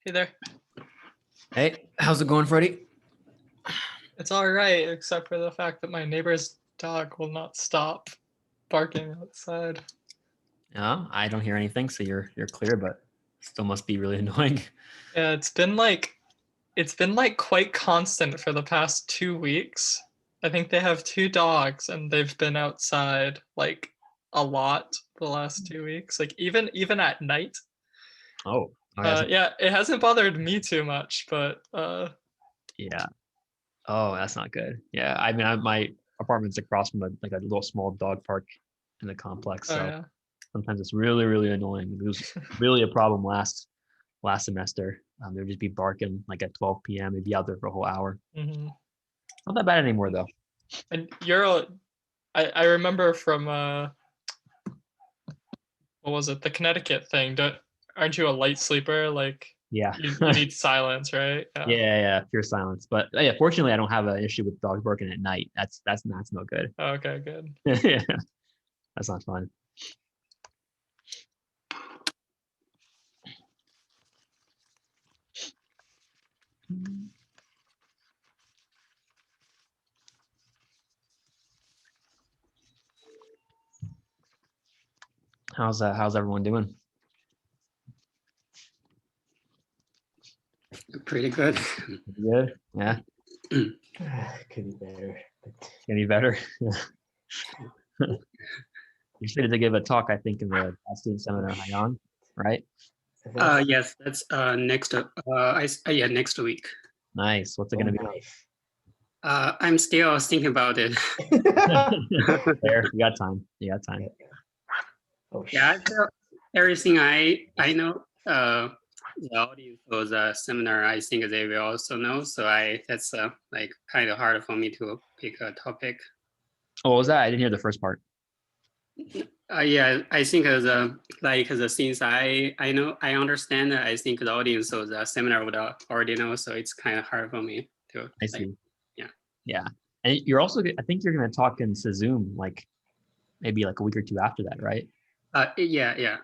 Hey there. Hey, how's it going, Freddie? It's all right, except for the fact that my neighbor's dog will not stop barking outside. I don't hear anything, so you're clear, but still must be really annoying. Yeah, it's been like quite constant for the past 2 weeks. I think they have two dogs and they've been outside like a lot the last 2 weeks. Like even at night. Oh, that's Yeah, it hasn't bothered me too much, but yeah. Oh, that's not good. Yeah, I mean, my apartment's across from a little small dog park in the complex, oh so yeah. sometimes it's really annoying. It was really a problem last semester. They'd just be barking like at 12 p.m. They'd be out there for a whole hour. hmm Not that bad anymore though. And I remember from what was it? The Connecticut thing. Aren't you a light sleeper? Like Yeah. you need silence, right? Yeah. Yeah, pure silence. But yeah, fortunately, I don't have an issue with dogs barking at night. That's no good. Okay, good. Yeah, that's not fun. How's everyone doing? Pretty good. Good. Yeah. Could be better. Any better? You slated to give a talk, I think, in the student seminar in Hainan, right? Yes, that's next. Yeah, next week. Nice. What's it going to be? Nice. I'm still thinking about it. There, you got time. You got time. Oh, Yeah, I feel everything I know. The audience for the seminar, I think they will also know. So that's like kind of hard for me to pick a topic. Oh, what was that? I didn't hear the first part. Yeah, I think the things I know, I understand. I think the audience of the seminar would already know. So it's kind of hard for me to. I see. Yeah. Yeah. And you're also, I think you're going to talk in Zoom, like maybe like a week or two after that, right? Yeah.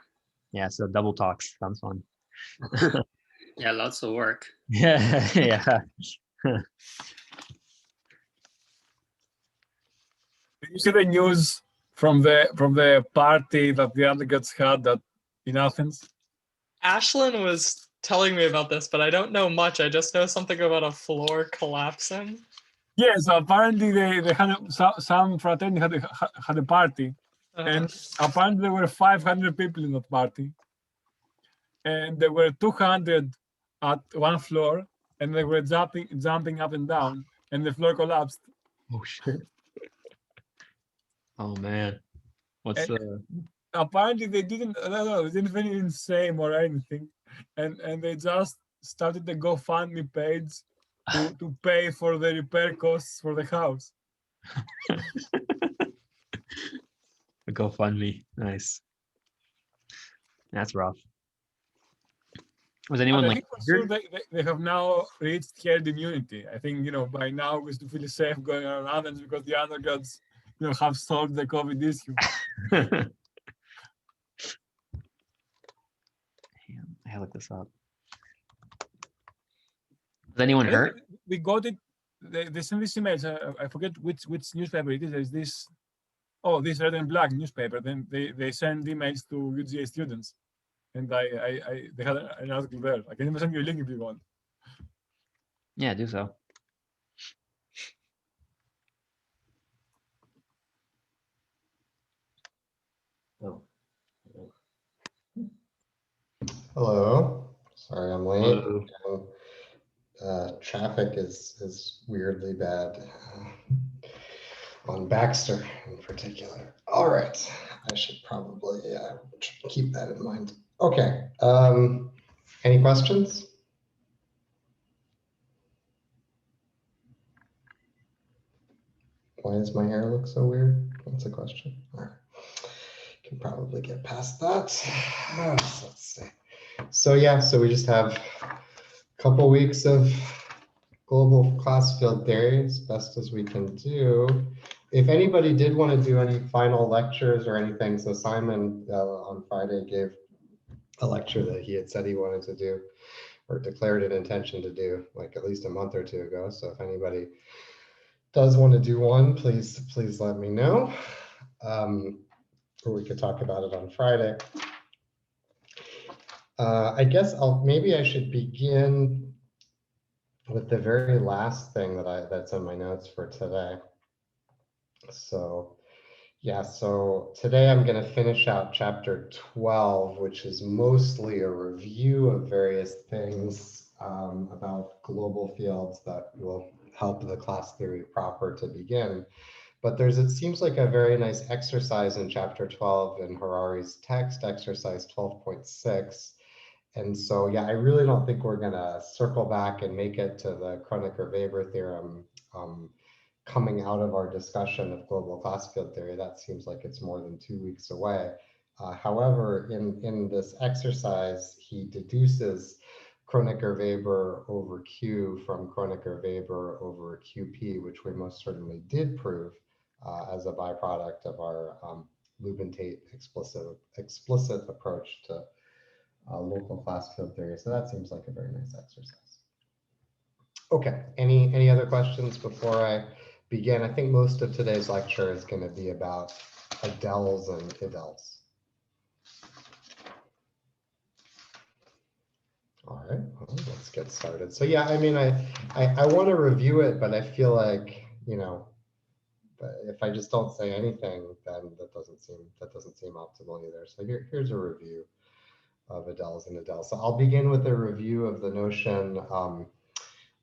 Yeah. So double talks. Sounds fun. Yeah, lots of work. Yeah. Yeah. Did you see the news from the party that the undergrads had in Athens? Ashlyn was telling me about this, but I don't know much. I just know something about a floor collapsing. Yes, apparently they had some fraternity had a party, and apparently there were 500 people in that party, and there were 200 at one floor, and they were jumping up and down, and the floor collapsed. Oh shit. Oh man. What's the Apparently they didn't. I don't know. They didn't even say or anything, and they just started the GoFundMe page to pay for the repair costs for the house. GoFundMe? Nice. That's rough. Was anyone I like think for sure they have now reached herd immunity. I think by now we should feel safe going around Athens because the undergrads have solved the COVID issue. Damn, I look this up. Was anyone hurt? We got it. They sent this email. I forget which newspaper it is. There's this. Oh, this Red and Black newspaper. Then they send emails to UGA students, and they had an article there. I can even send you a link if you want. Yeah, do so. Oh. Hello. Sorry I'm late. Hello. Traffic is weirdly bad on Baxter in particular. All right. I should probably keep that in mind. Okay. Any questions? Why does my hair look so weird? That's a question. All right. Can probably get past that. Let's see. So we just have a couple weeks of global class field theory as best as we can do. If anybody did want to do any final lectures or anything, so Simon on Friday gave a lecture that he had said he wanted to do. or declared an intention to do like at least a month or two ago. So if anybody does want to do one, please let me know. Or we could talk about it on Friday. I guess maybe I should begin with the very last thing that's in my notes for today. So yeah, so today I'm going to finish out chapter 12, which is mostly a review of various things about global fields that will help the class theory proper to begin. But it seems like a very nice exercise in chapter 12 in Harari's text, exercise 12.6. And so, yeah, I really don't think we're going to circle back and make it to the Kronecker-Weber theorem coming out of our discussion of global class field theory. That seems like it's more than 2 weeks away. However, in this exercise, he deduces Kronecker-Weber over Q from Kronecker-Weber over QP, which we most certainly did prove as a byproduct of our Lubin-Tate explicit approach to local class field theory. So that seems like a very nice exercise. Okay, any other questions before I begin? I think most of today's lecture is going to be about Adels and Idels. All right, well, let's get started. So yeah, I mean, I want to review it, but I feel like, you know, if I just don't say anything, then that doesn't seem optimal either. So here's a review of Adels and Idels. So I'll begin with a review of the notion,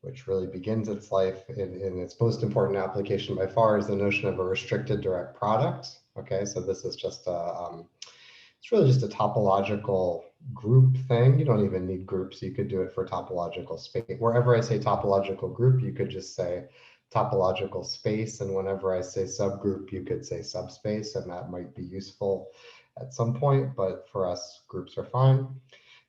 which really begins its life in its most important application by far, is the notion of a restricted direct product. Okay, so this is just it's really just a topological group thing. You don't even need groups. You could do it for topological space. Wherever I say topological group, you could just say topological space. And whenever I say subgroup, you could say subspace, and that might be useful at some point, but for us, groups are fine.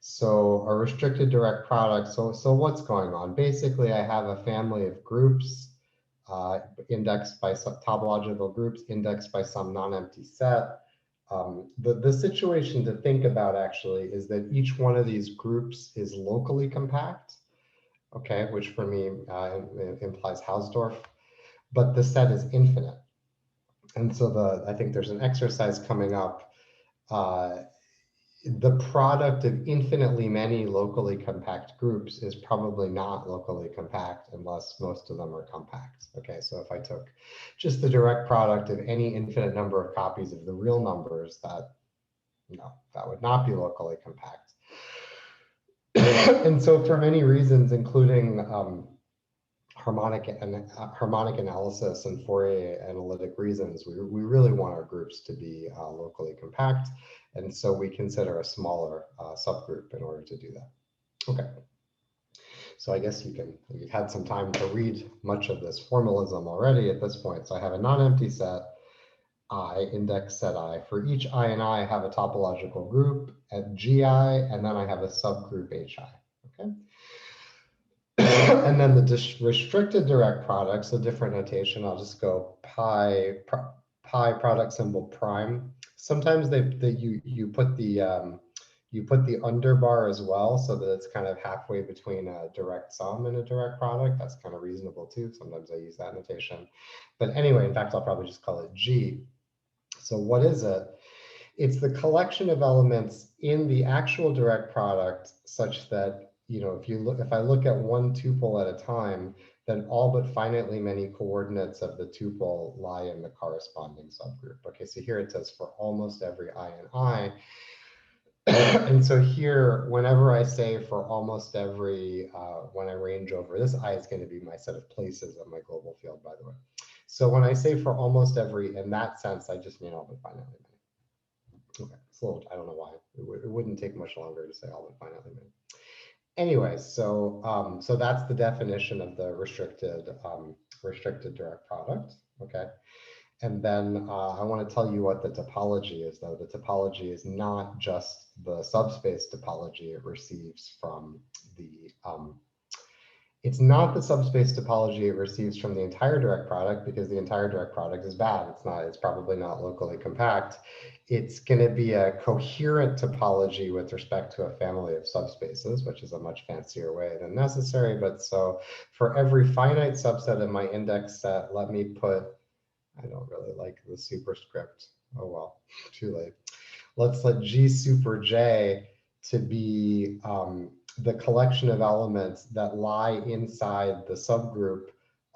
So a restricted direct product. So what's going on? Basically, I have a family of groups indexed by some topological groups, indexed by some non-empty set. The situation to think about actually is that each one of these groups is locally compact, okay, which for me implies Hausdorff, but the set is infinite. And so I think there's an exercise coming up. The product of infinitely many locally compact groups is probably not locally compact unless most of them are compact. Okay, so if I took just the direct product of any infinite number of copies of the real numbers, that would not be locally compact. And so for many reasons, including harmonic analysis and Fourier analytic reasons, we really want our groups to be locally compact. And so we consider a smaller subgroup in order to do that. Okay. So I guess you've had some time to read much of this formalism already at this point. So I have a non-empty set I, index set I. For each I and I have a topological group at GI, and then I have a subgroup HI. Okay. And then the restricted direct products, a different notation. I'll just go pi product symbol prime. Sometimes you put the underbar as well, so that it's kind of halfway between a direct sum and a direct product. That's kind of reasonable too. Sometimes I use that notation. But anyway, in fact, I'll probably just call it G. So what is it? It's the collection of elements in the actual direct product such that, you know, if I look at one tuple at a time, then all but finitely many coordinates of the tuple lie in the corresponding subgroup. Okay, so here it says for almost every I and I. And so here, whenever I say for almost every, when I range over, this I is going to be my set of places of my global field, by the way. So when I say for almost every, in that sense, I just mean all but finitely many. Okay, it's a little, I don't know why. It wouldn't take much longer to say all but finitely many. Anyway, so so that's the definition of the restricted direct product. Okay. And then I want to tell you what the topology is, though. The topology is not just the subspace topology it receives from the It's not the subspace topology it receives from the entire direct product, because the entire direct product is bad. It's probably not locally compact. It's going to be a coherent topology with respect to a family of subspaces, which is a much fancier way than necessary. But so for every finite subset in my index set, let me put, I don't really like the superscript. Oh, well, too late. Let's let G super J to be the collection of elements that lie inside the subgroup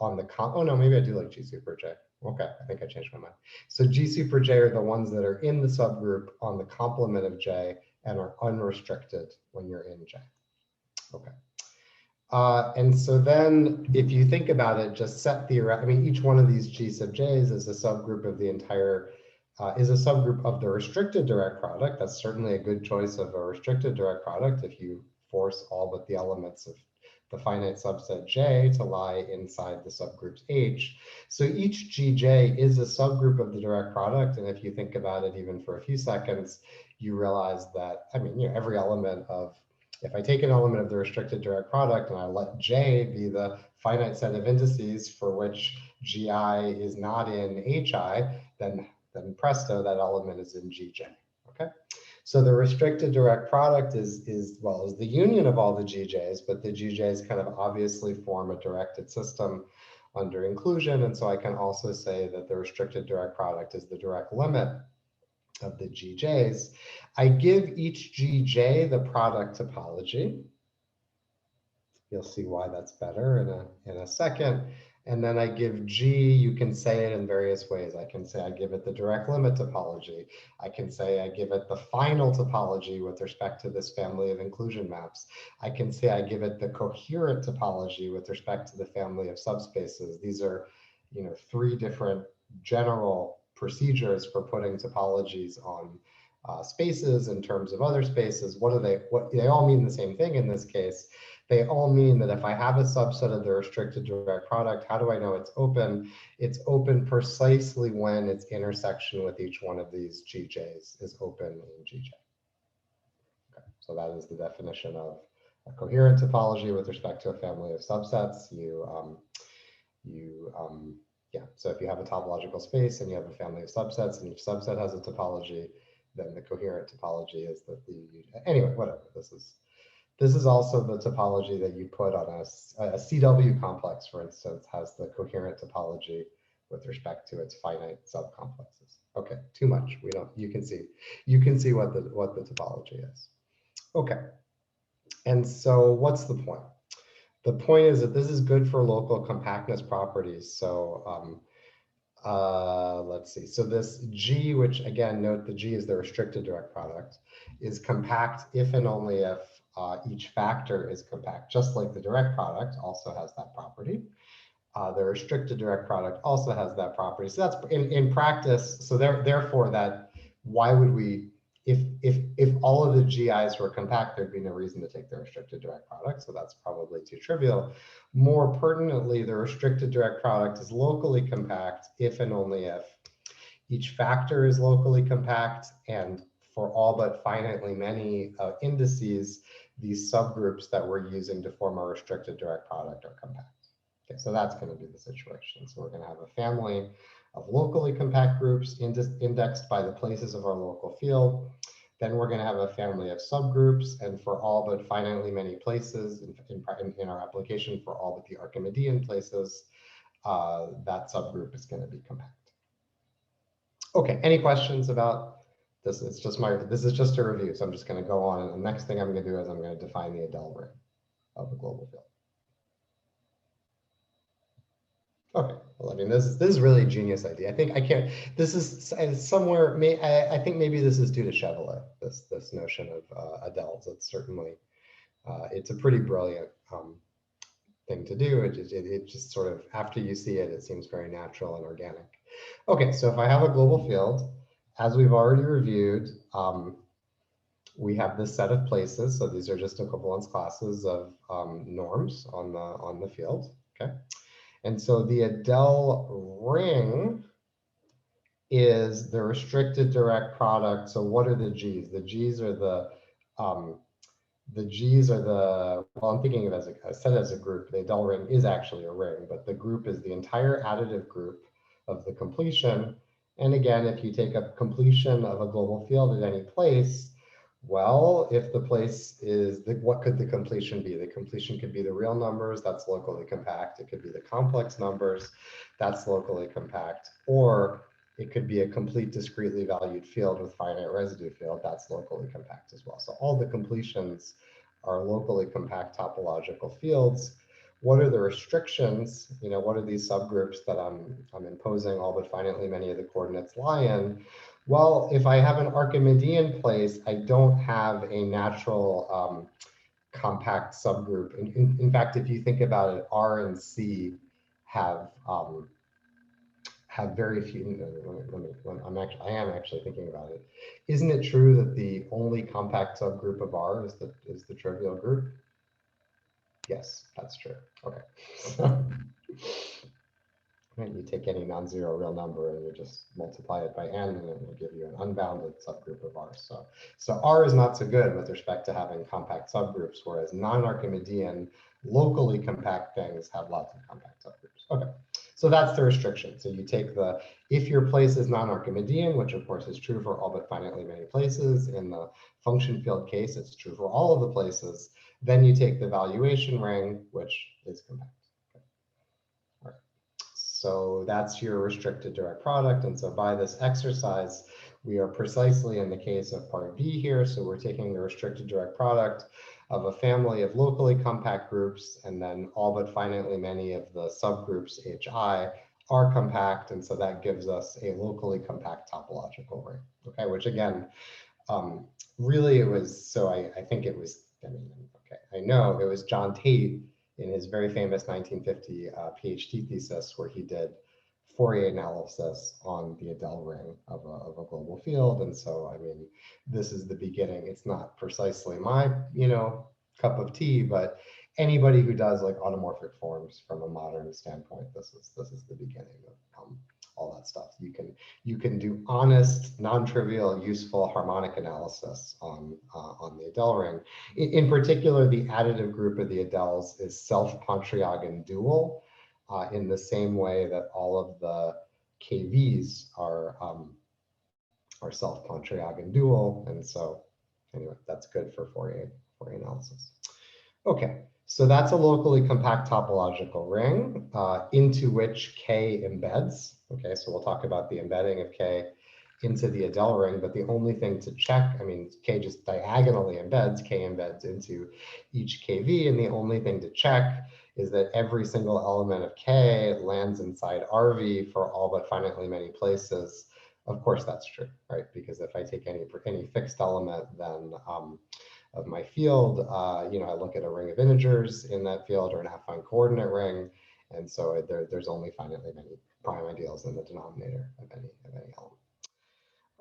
on the oh no, maybe I do like G super J. Okay, I think I changed my mind. So G super J are the ones that are in the subgroup on the complement of J and are unrestricted when you're in J. Okay. And so then if you think about it, just set theoretic, I mean, each one of these G sub J's is a subgroup of the entire, is a subgroup of the restricted direct product. That's certainly a good choice of a restricted direct product if you force all but the elements of the finite subset J to lie inside the subgroups H. So each GJ is a subgroup of the direct product. And if you think about it even for a few seconds, you realize that, I mean, every element of, if I take an element of the restricted direct product and I let J be the finite set of indices for which GI is not in HI, then presto, that element is in GJ, okay? So the restricted direct product is the union of all the GJs, but the GJs kind of obviously form a directed system under inclusion. And so I can also say that the restricted direct product is the direct limit of the GJs. I give each GJ the product topology. You'll see why that's better in a second. And then I give G, you can say it in various ways. I can say I give it the direct limit topology. I can say I give it the final topology with respect to this family of inclusion maps. I can say I give it the coherent topology with respect to the family of subspaces. These are, three different general procedures for putting topologies on spaces in terms of other spaces. They all mean the same thing in this case. They all mean that if I have a subset of the restricted direct product, how do I know it's open? It's open precisely when its intersection with each one of these GJs is open in GJ. Okay, so that is the definition of a coherent topology with respect to a family of subsets. So if you have a topological space and you have a family of subsets and each subset has a topology, then the coherent topology is anyway, whatever. This is also the topology that you put on a CW complex, for instance, has the coherent topology with respect to its finite subcomplexes. Okay, too much. You can see what the topology is. Okay. And so what's the point? The point is that this is good for local compactness properties. So let's see. So this G, which again, note the G is the restricted direct product, is compact if and only if each factor is compact, just like the direct product also has that property. The restricted direct product also has that property. So that's in practice. So therefore, why would we, if all of the GIs were compact, there'd be no reason to take the restricted direct product. So that's probably too trivial. More pertinently, the restricted direct product is locally compact if and only if each factor is locally compact, and for all but finitely many indices, these subgroups that we're using to form a restricted direct product are compact. Okay, so that's going to be the situation. So we're going to have a family of locally compact groups indexed by the places of our local field. Then we're going to have a family of subgroups, and for all but finitely many places in our application, for all but the Archimedean places, that subgroup is going to be compact. Okay, any questions about this? This is just a review, so I'm just going to go on, and the next thing I'm going to do is I'm going to define the Adele ring of the global field. Okay, well, I mean, this is really a genius idea. I think this is somewhere, I think maybe this is due to Chevrolet, this notion of Adele's. It's certainly, it's a pretty brilliant thing to do. It just sort of, after you see it, it seems very natural and organic. Okay, so if I have a global field, as we've already reviewed, we have this set of places. So these are just equivalence classes of norms on the field, okay? And so the Adele ring is the restricted direct product. So what are the G's? The G's are The G's are the, well, I'm thinking of it as a set as a group. The Adele ring is actually a ring, but the group is the entire additive group of the completion. And again, if you take a completion of a global field at any place, well, if the place is, what could the completion be? The completion could be the real numbers, that's locally compact. It could be the complex numbers, that's locally compact. Or it could be a complete discretely valued field with finite residue field, that's locally compact as well. So all the completions are locally compact topological fields. What are the restrictions? You know, what are these subgroups that I'm imposing all but finitely many of the coordinates lie in? Well, if I have an Archimedean place, I don't have a natural compact subgroup. In fact, if you think about it, R and C have very few. I am actually thinking about it. Isn't it true that the only compact subgroup of R is the trivial group? Yes, that's true. Okay. Right, you take any non-zero real number and you just multiply it by n, and it will give you an unbounded subgroup of R. So R is not so good with respect to having compact subgroups, whereas non-Archimedean, locally compact things have lots of compact subgroups. Okay, so that's the restriction. So you take the, if your place is non-Archimedean, which of course is true for all but finitely many places, in the function field case, it's true for all of the places, then you take the valuation ring, which is compact. So that's your restricted direct product. And so by this exercise, we are precisely in the case of part B here. So we're taking the restricted direct product of a family of locally compact groups, and then all but finitely many of the subgroups HI are compact. And so that gives us a locally compact topological ring. Okay, which again, really it was, so I think it was, I know it was John Tate in his very famous 1950 PhD thesis, where he did Fourier analysis on the Adele ring of a global field. And so, I mean, this is the beginning. It's not precisely my, cup of tea, but anybody who does like automorphic forms from a modern standpoint, this is the beginning of all that stuff. You can do honest, non-trivial, useful harmonic analysis on the Adele ring. In particular, the additive group of the Adeles is self-Pontryagin dual, in the same way that all of the KVs are self-Pontryagin dual, and so anyway, that's good for Fourier analysis. Okay. So that's a locally compact topological ring into which K embeds. Okay, so we'll talk about the embedding of K into the Adele ring, but the only thing to check, I mean, K just diagonally embeds, K embeds into each KV, and the only thing to check is that every single element of K lands inside RV for all but finitely many places. Of course, that's true, right? Because if I take any fixed element, then of my field, I look at a ring of integers in that field or an affine coordinate ring, and so there's only finitely many prime ideals in the denominator of any element.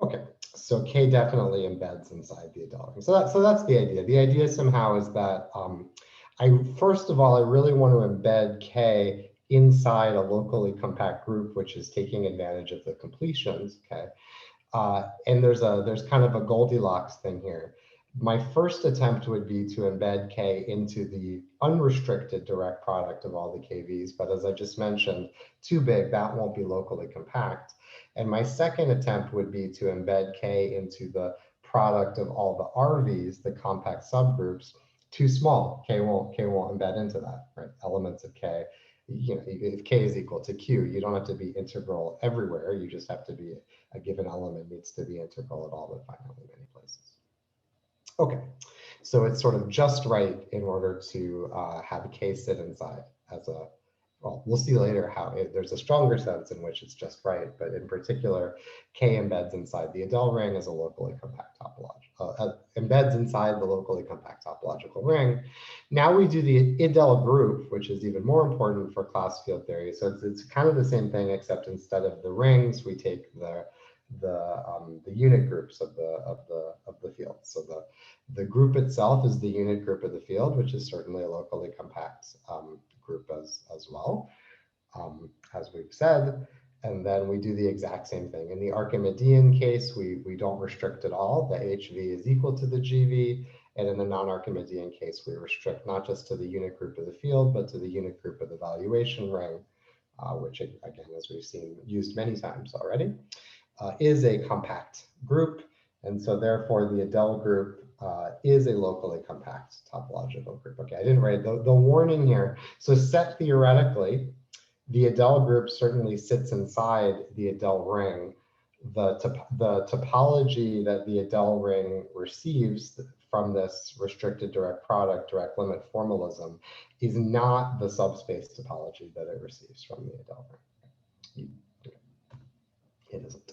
Okay, so K definitely embeds inside the Adele ring. So that's the idea. The idea somehow is that first of all, I really want to embed K inside a locally compact group, which is taking advantage of the completions. Okay, and there's kind of a Goldilocks thing here. My first attempt would be to embed K into the unrestricted direct product of all the KVs, but as I just mentioned, too big, that won't be locally compact. And my second attempt would be to embed K into the product of all the RVs, the compact subgroups. Too small, K won't embed into that, right? Elements of K, if K is equal to Q, you don't have to be integral everywhere. You just have to be, a given element needs to be integral at all but finitely many places. Okay, so it's sort of just right in order to have K sit inside as a, well, we'll see later how there's a stronger sense in which it's just right, but in particular, K embeds inside the Adele ring as a locally compact topological, embeds inside the locally compact topological ring. Now we do the Adele group, which is even more important for class field theory. So it's kind of the same thing, except instead of the rings, we take the unit groups of the field. So the group itself is the unit group of the field, which is certainly a locally compact group as well, as we've said. And then we do the exact same thing. In the Archimedean case, we don't restrict at all. The HV is equal to the GV. And in the non-Archimedean case, we restrict not just to the unit group of the field, but to the unit group of the valuation ring, which again, as we've seen used many times already, is a compact group. And so therefore the Adel group is a locally compact topological group. Okay, I didn't write the warning here. So set theoretically, the Adel group certainly sits inside the Adel ring. The topology that the Adel ring receives from this restricted direct product, direct limit formalism is not the subspace topology that it receives from the Adel ring. It isn't.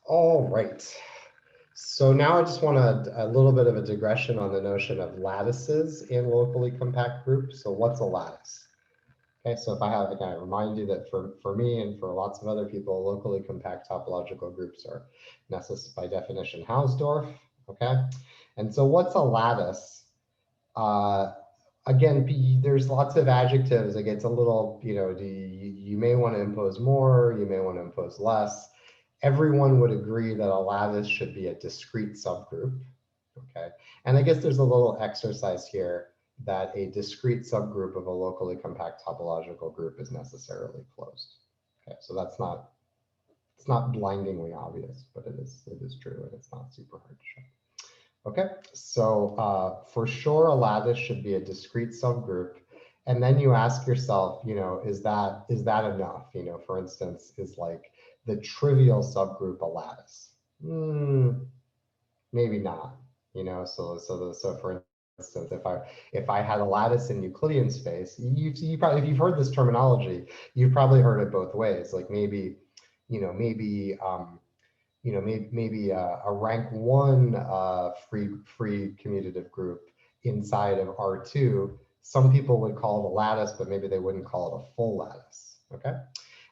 All right. So now I just want a little bit of a digression on the notion of lattices in locally compact groups. So what's a lattice? Okay, so if I have, again, I remind you that for me and for lots of other people, locally compact topological groups are by definition Hausdorff. Okay, and so what's a lattice? Again, there's lots of adjectives. It gets a little, you may want to impose more, you may want to impose less. Everyone would agree that a lattice should be a discrete subgroup. Okay, and I guess there's a little exercise here that a discrete subgroup of a locally compact topological group is necessarily closed. Okay, so it's not blindingly obvious, but it is true, and it's not super hard to show. Okay, so for sure a lattice should be a discrete subgroup, and then you ask yourself, is that enough? For instance, is like the trivial subgroup a lattice? Maybe not. So for instance, if I had a lattice in Euclidean space, you probably, if you've heard this terminology, you've probably heard it both ways. Like maybe a rank 1 free commutative group inside of R2. Some people would call it a lattice, but maybe they wouldn't call it a full lattice. Okay,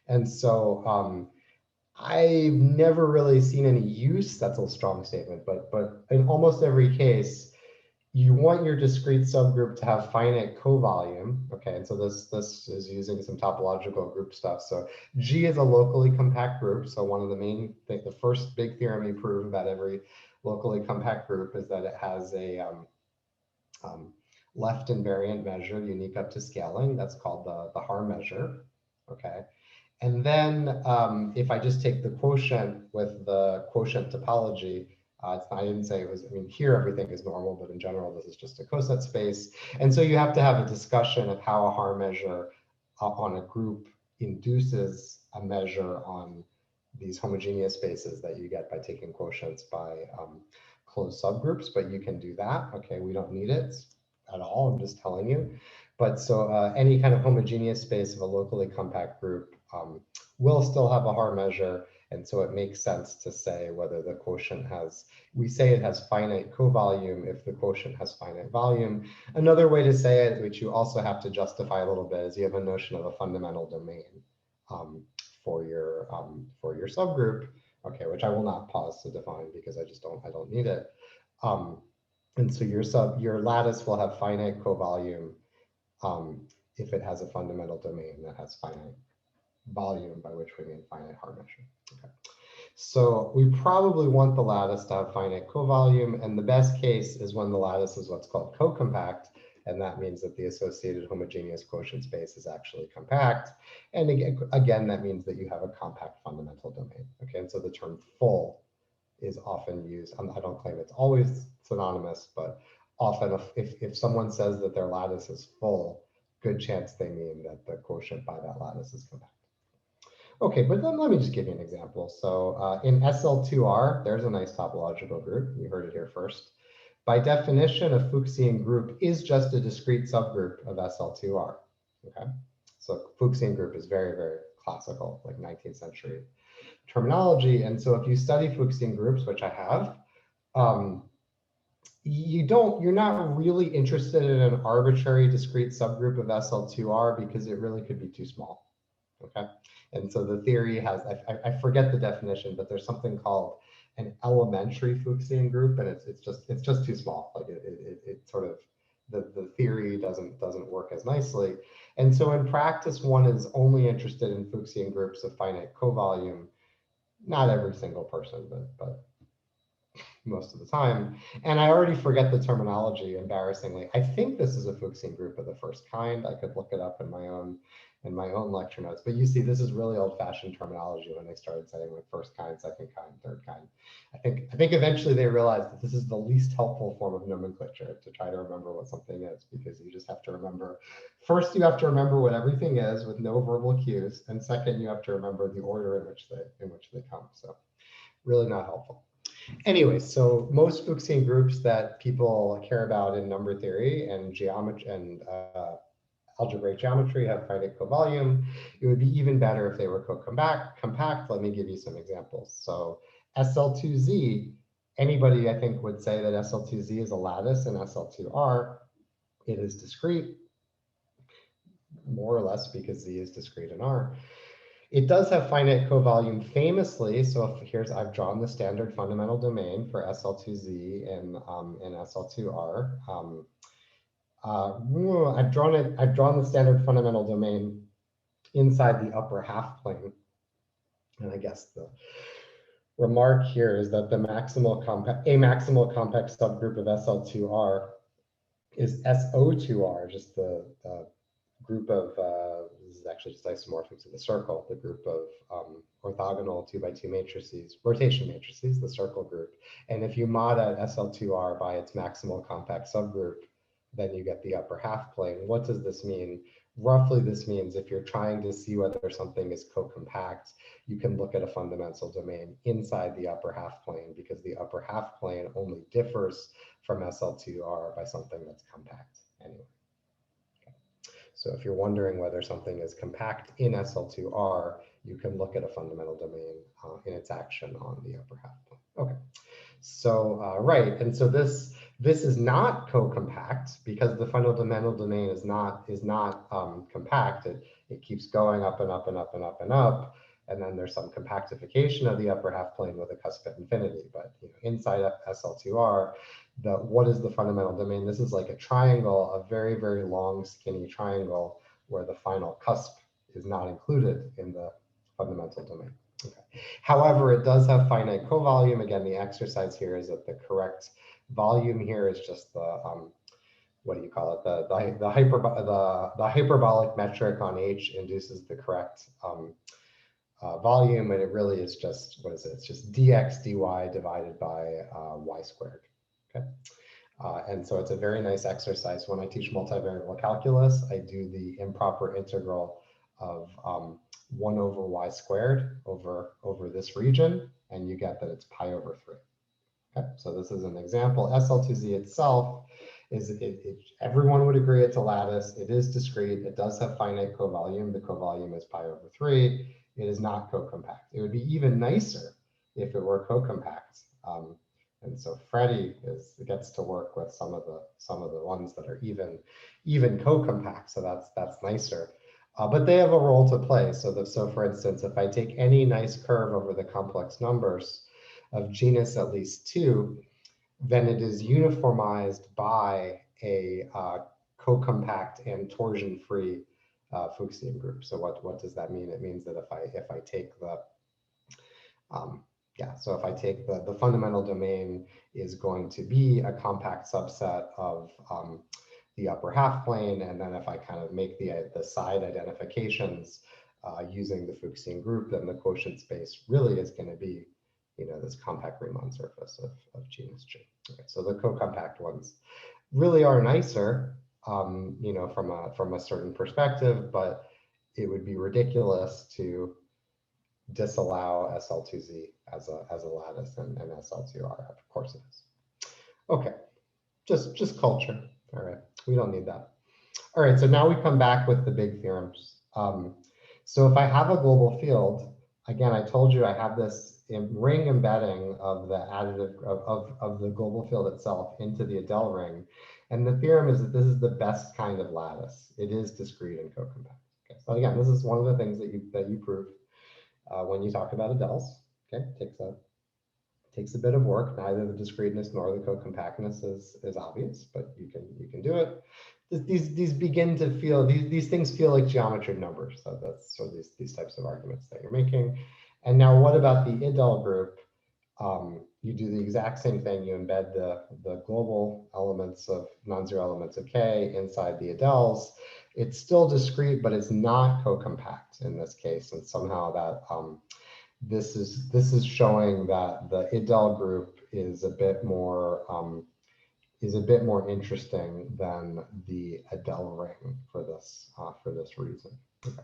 and so I've never really seen any use. That's a strong statement, but in almost every case, you want your discrete subgroup to have finite covolume. Okay, and so this is using some topological group stuff. So G is a locally compact group. So one of the first big theorem you prove about every locally compact group is that it has a left invariant measure unique up to scaling. That's called the Haar measure. Okay. And then if I just take the quotient with the quotient topology, I didn't say it was, here everything is normal, but in general, this is just a coset space. And so you have to have a discussion of how a Haar measure on a group induces a measure on these homogeneous spaces that you get by taking quotients by closed subgroups, but you can do that. Okay, we don't need it at all, I'm just telling you. But so any kind of homogeneous space of a locally compact group will still have a Haar measure. And so it makes sense to say whether the quotient we say it has finite covolume if the quotient has finite volume. Another way to say it, which you also have to justify a little bit, is you have a notion of a fundamental domain for your subgroup, okay, which I will not pause to define because I don't need it. And so your lattice will have finite covolume if it has a fundamental domain that has finite volume, by which we mean finite Haar measure. Okay. So we probably want the lattice to have finite covolume, and the best case is when the lattice is what's called co-compact, and that means that the associated homogeneous quotient space is actually compact. And again, that means that you have a compact fundamental domain. Okay, and so the term full is often used. I don't claim it's always synonymous, but often if someone says that their lattice is full, good chance they mean that the quotient by that lattice is compact. Okay, but then let me just give you an example. So in SL2R, there's a nice topological group. You heard it here first. By definition, a Fuchsian group is just a discrete subgroup of SL2R. Okay, so Fuchsian group is very, very classical, like 19th century terminology. And so if you study Fuchsian groups, which I have, you're not really interested in an arbitrary discrete subgroup of SL2R because it really could be too small. Okay, and so the theory has, I forget the definition, but there's something called an elementary Fuchsian group, and it's just too small. Like it sort of, the theory doesn't work as nicely. And so in practice, one is only interested in Fuchsian groups of finite covolume. Not every single person, but most of the time. And I already forget the terminology, embarrassingly. I think this is a Fuchsian group of the first kind. I could look it up in my own lecture notes. But you see, this is really old-fashioned terminology when they started saying like first kind, second kind, third kind. I think eventually they realized that this is the least helpful form of nomenclature to try to remember what something is, because you just have to remember, first you have to remember what everything is with no verbal cues, and second you have to remember the order in which they come. So really not helpful. Anyway, so most Fuchsian groups that people care about in number theory and geometry and algebraic geometry have finite covolume. It would be even better if they were co-compact. Let me give you some examples. So SL2Z, anybody I think would say that SL2Z is a lattice in SL2R. It is discrete, more or less, because Z is discrete in R. It does have finite covolume famously. So if I've drawn the standard fundamental domain for SL2Z in SL2R. I've drawn the standard fundamental domain inside the upper half plane. And I guess the remark here is that a maximal compact subgroup of SL2R is SO2R, just the group of, this is actually just isomorphic to the circle, the group of orthogonal 2x2 matrices, rotation matrices, the circle group. And if you mod out SL2R by its maximal compact subgroup, then you get the upper half plane. What does this mean? Roughly, this means if you're trying to see whether something is co-compact, you can look at a fundamental domain inside the upper half plane, because the upper half plane only differs from SL2R by something that's compact anyway. Okay. So if you're wondering whether something is compact in SL2R, you can look at a fundamental domain in its action on the upper half plane. Okay. So right, and so this is not co-compact because the fundamental domain is not compact. It keeps going up and up and up and up and up, and then there's some compactification of the upper half plane with a cusp at infinity. But inside SL2R, what is the fundamental domain? This is like a triangle, a very, very long, skinny triangle where the final cusp is not included in the fundamental domain. Okay. However, it does have finite covolume. Again, the exercise here is that the correct volume here is just the what do you call it? The hyperbolic metric on H induces the correct volume, and it really is just, what is it? It's just dx dy divided by y squared. Okay. And so it's a very nice exercise. When I teach multivariable calculus, I do the improper integral of 1 over y squared over this region, and you get that it's pi over 3. Okay, so this is an example. SL2Z itself everyone would agree it's a lattice. It is discrete. It does have finite covolume. The covolume is pi over 3. It is not co-compact. It would be even nicer if it were co-compact. And so Freddie gets to work with some of the ones that are even co-compact. So that's nicer. But they have a role to play. So for instance, if I take any nice curve over the complex numbers of genus at least 2, then it is uniformized by a co-compact and torsion-free Fuchsian group. So what does that mean? It means that if I take the if I take the fundamental domain is going to be a compact subset of the upper half plane, and then if I kind of make the side identifications using the Fuchsian group, then the quotient space really is going to be this compact Riemann surface of genus G. Okay, so the co-compact ones really are nicer, from a certain perspective, but it would be ridiculous to disallow SL2Z as a lattice and SL2R. Of course it is. Okay, just culture. All right, we don't need that. All right, so now we come back with the big theorems. So if I have a global field, again, I told you I have this ring embedding of the additive of the global field itself into the Adel ring. And the theorem is that this is the best kind of lattice. It is discrete and co-compact. Okay, so again, this is one of the things that you prove when you talk about Adels. Okay, takes a bit of work. Neither the discreteness nor the co-compactness is obvious, but you can do it. These begin to feel, these things feel like geometry numbers. So these types of arguments that you're making. And now what about the Adel group? you do the exact same thing. You embed the global elements of non-zero elements of K inside the Adels. It's still discrete, but it's not co-compact in this case. And somehow that this is showing that the Adel group is a bit more interesting than the Adel ring for this reason. Okay.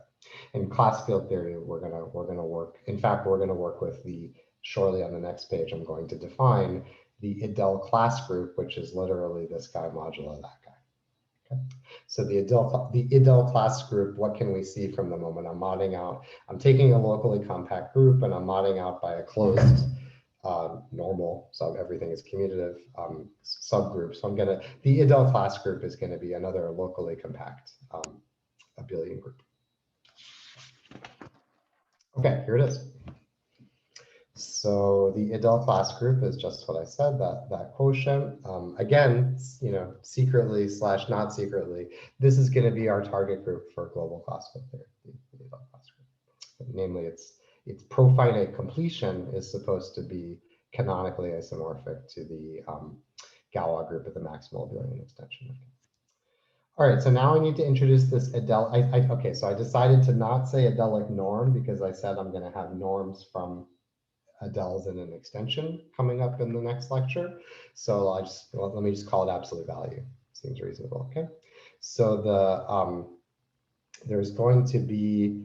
In class field theory, we're gonna work. In fact, we're gonna work with the shortly on the next page. I'm going to define the Adel class group, which is literally this guy modulo that guy. Okay. So the Adel class group. What can we see from the moment I'm modding out? I'm taking a locally compact group and I'm modding out by a closed normal, so everything is commutative subgroup. So the Adel class group is going to be another locally compact abelian group. Okay, here it is. So the Adel class group is just what I said, that quotient. Again, secretly / not secretly, this is going to be our target group for global classical theory, the Adel class group. Namely, its profinite completion is supposed to be canonically isomorphic to the Galois group at the maximal abelian extension. All right, so now I need to introduce this Adel. Okay, so I decided to not say Adelic norm because I said I'm going to have norms from Adels in an extension coming up in the next lecture. So let me just call it absolute value. Seems reasonable. Okay, so there's going to be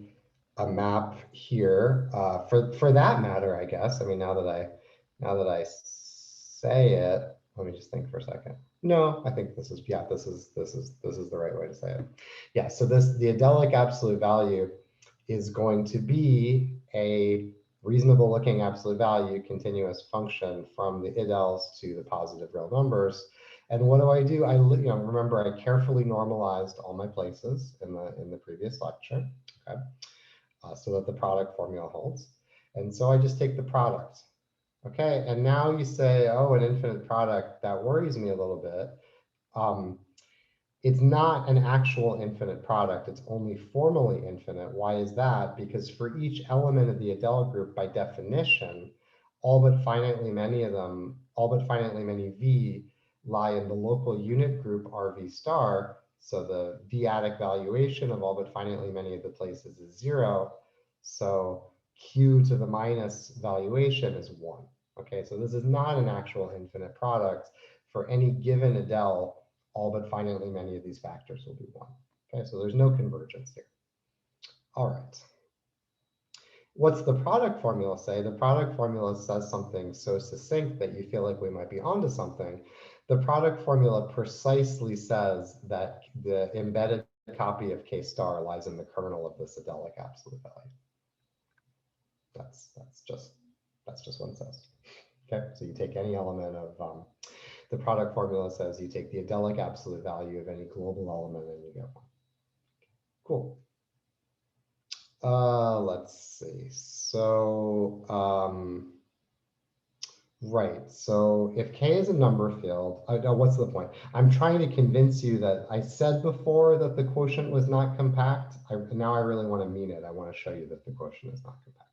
a map here for that matter, I guess. I mean, now that I say it, let me just think for a second. No, I think this is the right way to say it. Yeah, so the Adelic absolute value is going to be a reasonable looking absolute value continuous function from the Adels to the positive real numbers. And what do? I remember I carefully normalized all my places in the previous lecture, okay, so that the product formula holds. And so I just take the product. Okay, and now you say, oh, an infinite product, that worries me a little bit. It's not an actual infinite product, it's only formally infinite. Why is that? Because for each element of the Adel group, by definition, all but finitely many V lie in the local unit group RV star. So the V-adic valuation of all but finitely many of the places is 0. So Q to the minus valuation is 1. Okay, so this is not an actual infinite product. For any given Adel, all but finitely many of these factors will be 1. Okay, so there's no convergence here. All right. What's the product formula say? The product formula says something so succinct that you feel like we might be onto something. The product formula precisely says that the embedded copy of K star lies in the kernel of this Adelic absolute value. That's just what it says. Okay, so you take any element of the product formula says you take the Adelic absolute value of any global element and you get 1. Cool. Let's see. So right. So if K is a number field, what's the point? I'm trying to convince you that I said before that the quotient was not compact. Now I really want to mean it. I want to show you that the quotient is not compact.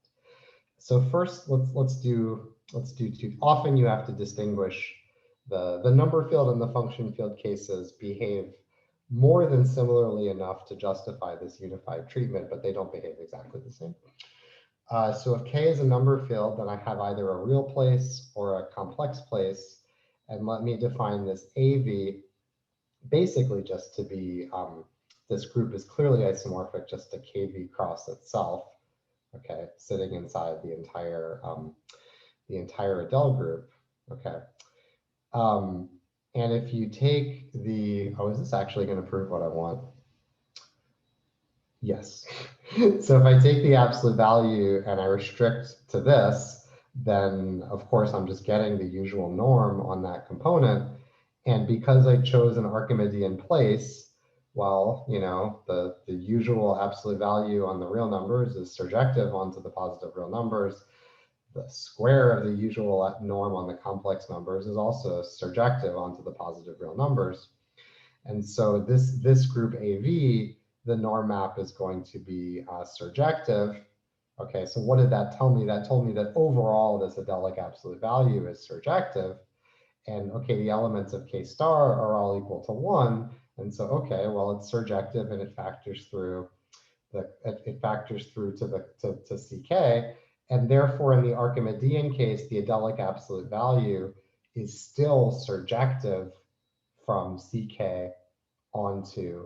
So first, let's do two. Often you have to distinguish the number field and the function field cases behave more than similarly enough to justify this unified treatment, but they don't behave exactly the same. So if K is a number field, then I have either a real place or a complex place. And let me define this AV basically just to be, this group is clearly isomorphic just to KV cross itself. Okay, sitting inside the entire Adel group. Okay, and if you take the, is this actually going to prove what I want? Yes. So if I take the absolute value and I restrict to this, then of course I'm just getting the usual norm on that component. And because I chose an Archimedean place, well, the usual absolute value on the real numbers is surjective onto the positive real numbers. The square of the usual norm on the complex numbers is also surjective onto the positive real numbers. And so this group AV, the norm map is going to be surjective, Okay, so what did that tell me? That told me that overall this adelic absolute value is surjective. And okay, the elements of K star are all equal to 1. And so, okay, well, it's surjective and it factors through to CK. And therefore, in the Archimedean case, the adelic absolute value is still surjective from CK onto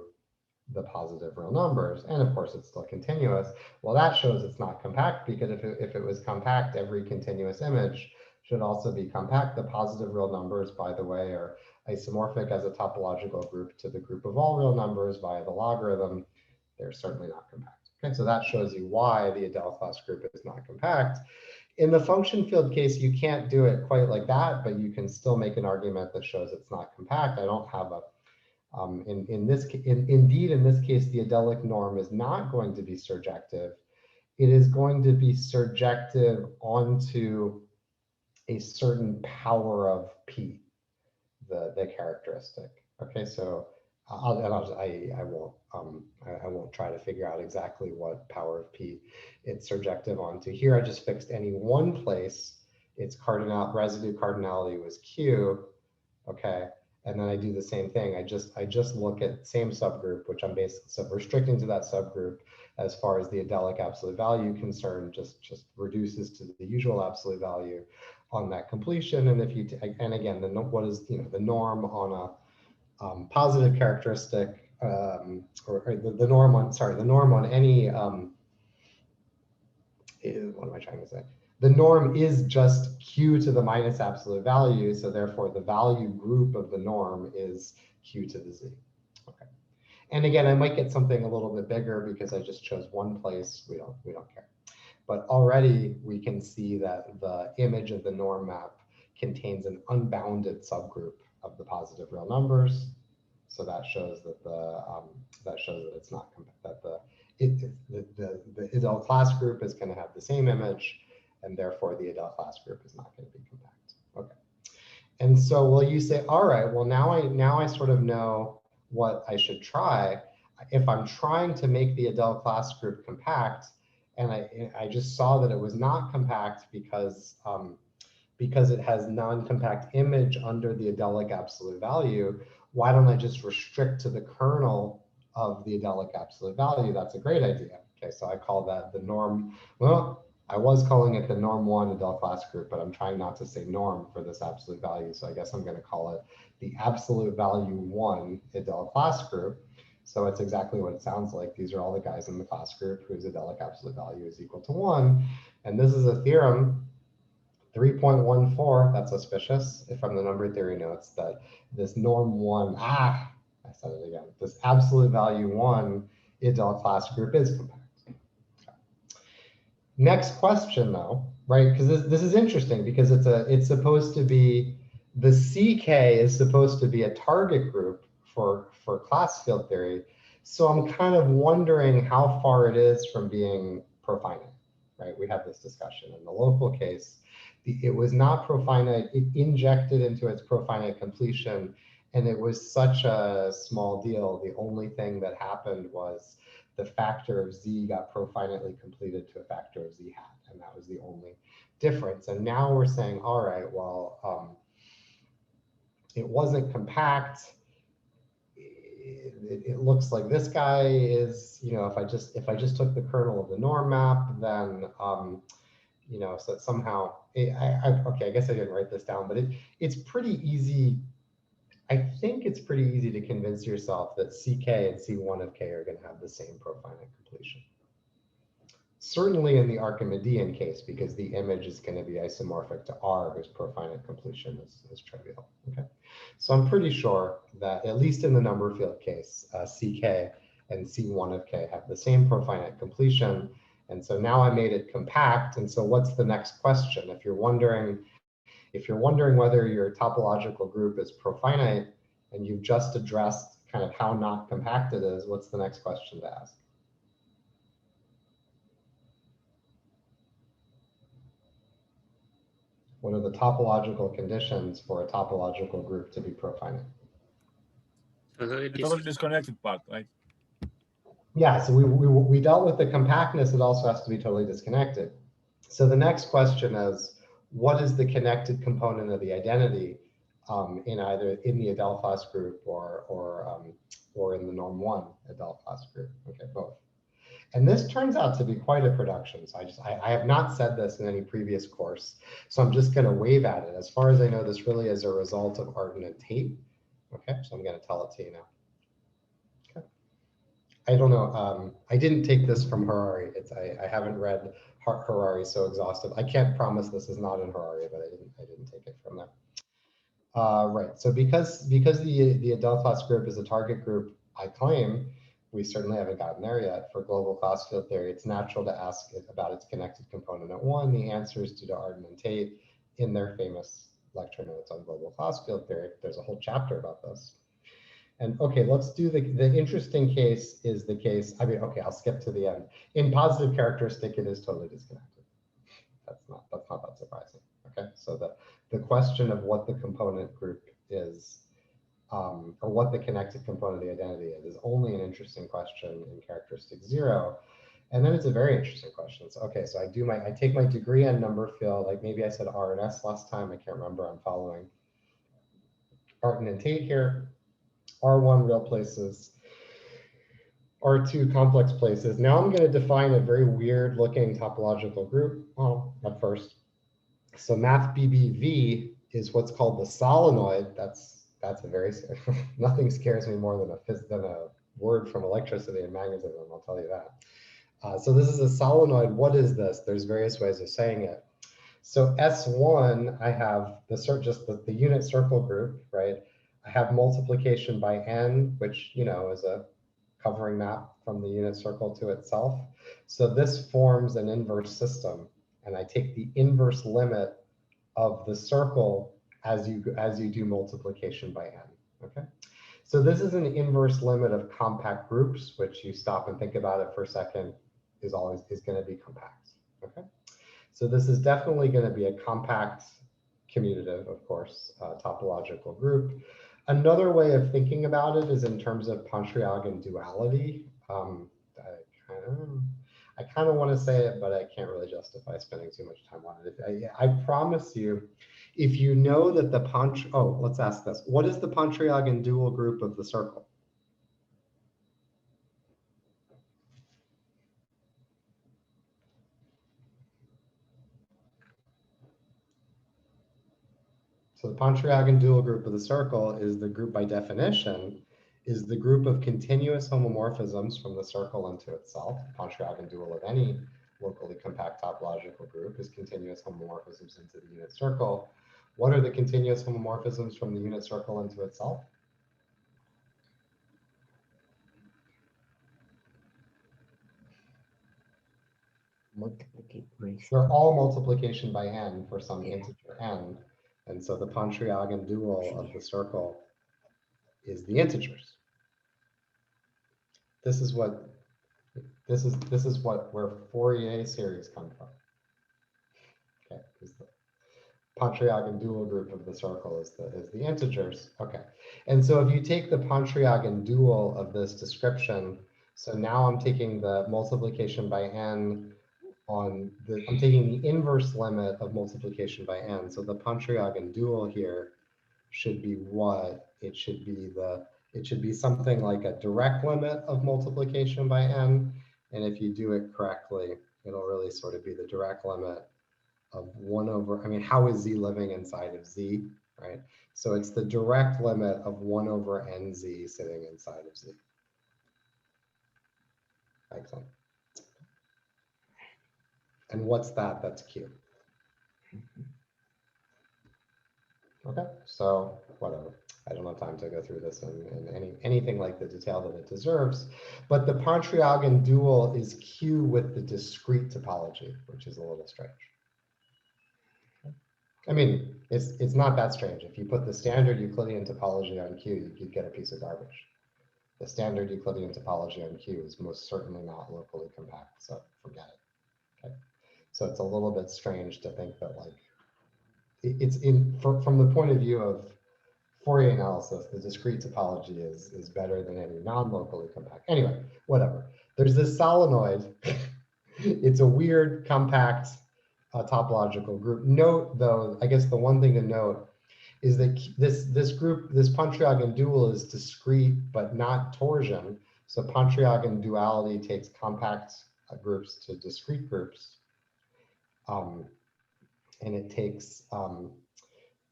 the positive real numbers. And of course, it's still continuous. Well, that shows it's not compact, because if it was compact, every continuous image should also be compact. The positive real numbers, by the way, are isomorphic as a topological group to the group of all real numbers via the logarithm. They're certainly not compact. Okay, so that shows you why the Adel class group is not compact. In the function field case, you can't do it quite like that, but you can still make an argument that shows it's not compact. I don't have a indeed, in this case, the adelic norm is not going to be surjective. It is going to be surjective onto a certain power of P, the characteristic. Okay, so I won't try to figure out exactly what power of P it's surjective onto. Here, I just fixed any one place. Its residue cardinality was Q. Okay. And then I do the same thing. I just look at same subgroup, which I'm basically restricting to that subgroup as far as the adelic absolute value concerned, just reduces to the usual absolute value on that completion. And if you and again, what is the norm on a positive characteristic, or the norm on any what am I trying to say? The norm is just Q to the minus absolute value, so therefore the value group of the norm is Q to the Z. Okay. And again, I might get something a little bit bigger because I just chose one place. We don't care. But already we can see that the image of the norm map contains an unbounded subgroup of the positive real numbers. So that shows that it's not that the Adel class group is going to have the same image, and therefore the Adel class group is not going to be compact. Okay. And so will you say, all right, well, now I sort of know what I should try. If I'm trying to make the Adel class group compact, and I just saw that it was not compact because it has non-compact image under the adelic absolute value, why don't I just restrict to the kernel of the adelic absolute value? That's a great idea. Okay, so I call that the norm. Well, I was calling it the norm 1 Adel class group, but I'm trying not to say norm for this absolute value. So I guess I'm going to call it the absolute value 1 Adel class group. So it's exactly what it sounds like. These are all the guys in the class group whose adelic absolute value is equal to 1. And this is a theorem, 3.14, that's auspicious from the number theory notes, that this norm 1, I said it again, this absolute value 1 Adel class group is compact. Next question, though, right? Because this is interesting, because it's supposed to be, the CK is supposed to be a target group for class field theory. So I'm kind of wondering how far it is from being profinite, right? We had this discussion in the local case. It was not profinite. It injected into its profinite completion, and it was such a small deal. The only thing that happened was the factor of Z got profinitely completed to a factor of Z hat, and that was the only difference. And now we're saying, all right, well, it wasn't compact. It looks like this guy is, if I just took the kernel of the norm map, then so somehow, okay, I guess I didn't write this down, but it's pretty easy. I think it's pretty easy to convince yourself that CK and C1 of K are going to have the same profinite completion. Certainly in the Archimedean case, because the image is going to be isomorphic to R, whose profinite completion is trivial. Okay, so I'm pretty sure that at least in the number field case, CK and C1 of K have the same profinite completion. And so now I made it compact. And so what's the next question? If you're wondering whether your topological group is profinite, and you've just addressed kind of how not compact it is, what's the next question to ask? What are the topological conditions for a topological group to be profinite? The totally disconnected part, right? Yeah, so we dealt with the compactness. It also has to be totally disconnected. So the next question is, what is the connected component of the identity in either in the Adelphos group or in the norm one Adelphos group? Okay, both. And this turns out to be quite a production. So I have not said this in any previous course, so I'm just going to wave at it. As far as I know, this really is a result of Arden and Tate. Okay, so I'm going to tell it to you now. Okay. I don't know. I didn't take this from Harari. I haven't read Harari so exhaustive. I can't promise this is not in Harari, but I didn't take it from there. Right. So because the Adelphos group is a target group, I claim, we certainly haven't gotten there yet. For global class field theory, it's natural to ask about its connected component at one. The answer is due to Arden and Tate in their famous lecture notes on global class field theory. There's a whole chapter about this. And okay, let's do the interesting case is the case. I mean, okay, I'll skip to the end. In positive characteristic, it is totally disconnected. That's not that surprising. Okay, so the question of what the component group is, or what the connected component of the identity is only an interesting question in characteristic 0. And then it's a very interesting question. So, okay, so I take my degree on number field, like maybe I said R and S last time, I can't remember, I'm following Arden and Tate here. R1 real places, R2 complex places. Now I'm going to define a very weird looking topological group. Well, at first. So math BBV is what's called the solenoid. That's a very, nothing scares me more than a word from electricity and magnetism, I'll tell you that. So this is a solenoid. What is this? There's various ways of saying it. So S1, I have the unit circle group, right? I have multiplication by n, which, you know, is a covering map from the unit circle to itself. So this forms an inverse system, and I take the inverse limit of the circle as you do multiplication by n. Okay, so this is an inverse limit of compact groups, which you stop and think about it for a second, is going to be compact. Okay, so this is definitely going to be a compact commutative, of course, topological group. Another way of thinking about it is in terms of Pontryagin duality. I kind of want to say it, but I can't really justify spending too much time on it. I promise you, if you know that let's ask this. What is the Pontryagin dual group of the circle? So the Pontryagin dual group of the circle is the group by definition, is the group of continuous homomorphisms from the circle into itself. Pontryagin dual of any locally compact topological group is continuous homomorphisms into the unit circle. What are the continuous homomorphisms from the unit circle into itself? They're all multiplication by n for some integer n. And so the Pontryagin dual of the circle is the integers. This is where Fourier series come from. Okay, because the Pontryagin dual group of the circle is the integers. Okay, and so if you take the Pontryagin dual of this description, so now I'm taking the multiplication by n I'm taking the inverse limit of multiplication by n. So the Pontryagin dual here should be what? It should be something like a direct limit of multiplication by n. And if you do it correctly, it'll really sort of be the direct limit of 1 over, I mean, how is z living inside of z, right? So it's the direct limit of 1 over nz sitting inside of z. Excellent. And what's that? That's Q. Okay, so whatever. I don't have time to go through this in anything like the detail that it deserves. But the Pontryagin dual is Q with the discrete topology, which is a little strange. I mean, it's not that strange. If you put the standard Euclidean topology on Q, you'd get a piece of garbage. The standard Euclidean topology on Q is most certainly not locally compact, so forget it. Okay, so it's a little bit strange to think that, like, it's from the point of view of Fourier analysis, the discrete topology is better than any non-locally compact. Anyway, whatever. There's this solenoid. It's a weird compact topological group. Note though, I guess the one thing to note is that this group, this Pontryagin dual is discrete but not torsion. So Pontryagin duality takes compact groups to discrete groups. And it takes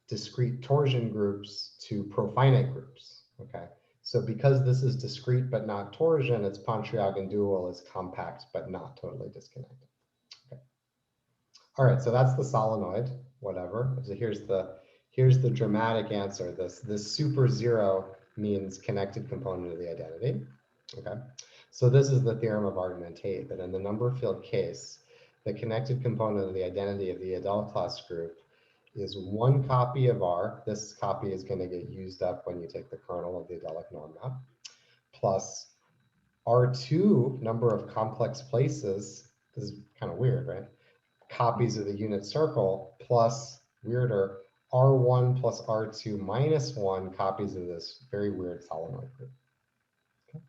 discrete torsion groups to profinite groups, okay? So because this is discrete but not torsion, its Pontryagin dual is compact but not totally disconnected. Okay. All right, so that's the solenoid, whatever. So here's the dramatic answer. This super zero means connected component of the identity, okay? So this is the theorem of argument 8, that in the number field case, the connected component of the identity of the Adel class group is one copy of R. This copy is going to get used up when you take the kernel of the Adelic norm map, plus R2, number of complex places. This is kind of weird, right? Copies of the unit circle, plus, weirder, R1 plus R2 minus 1 copies of this very weird solenoid group. Okay.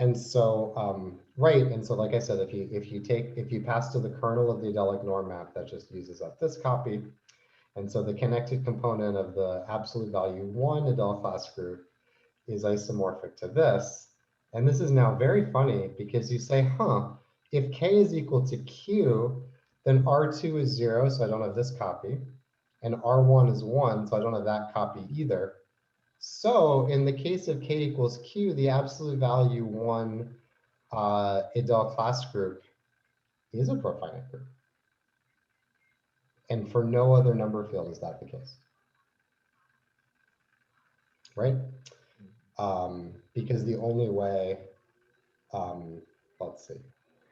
And so, right, and so like I said, if you pass to the kernel of the Adelic norm map, that just uses up this copy. And so the connected component of the absolute value 1 Adel class group is isomorphic to this. And this is now very funny because you say, huh, if K is equal to Q, then R2 is 0, so I don't have this copy. And R1 is 1, so I don't have that copy either. So in the case of K equals Q, the absolute value 1 Adel class group is a profinite group. And for no other number field is that the case, right? Because the only way, let's see,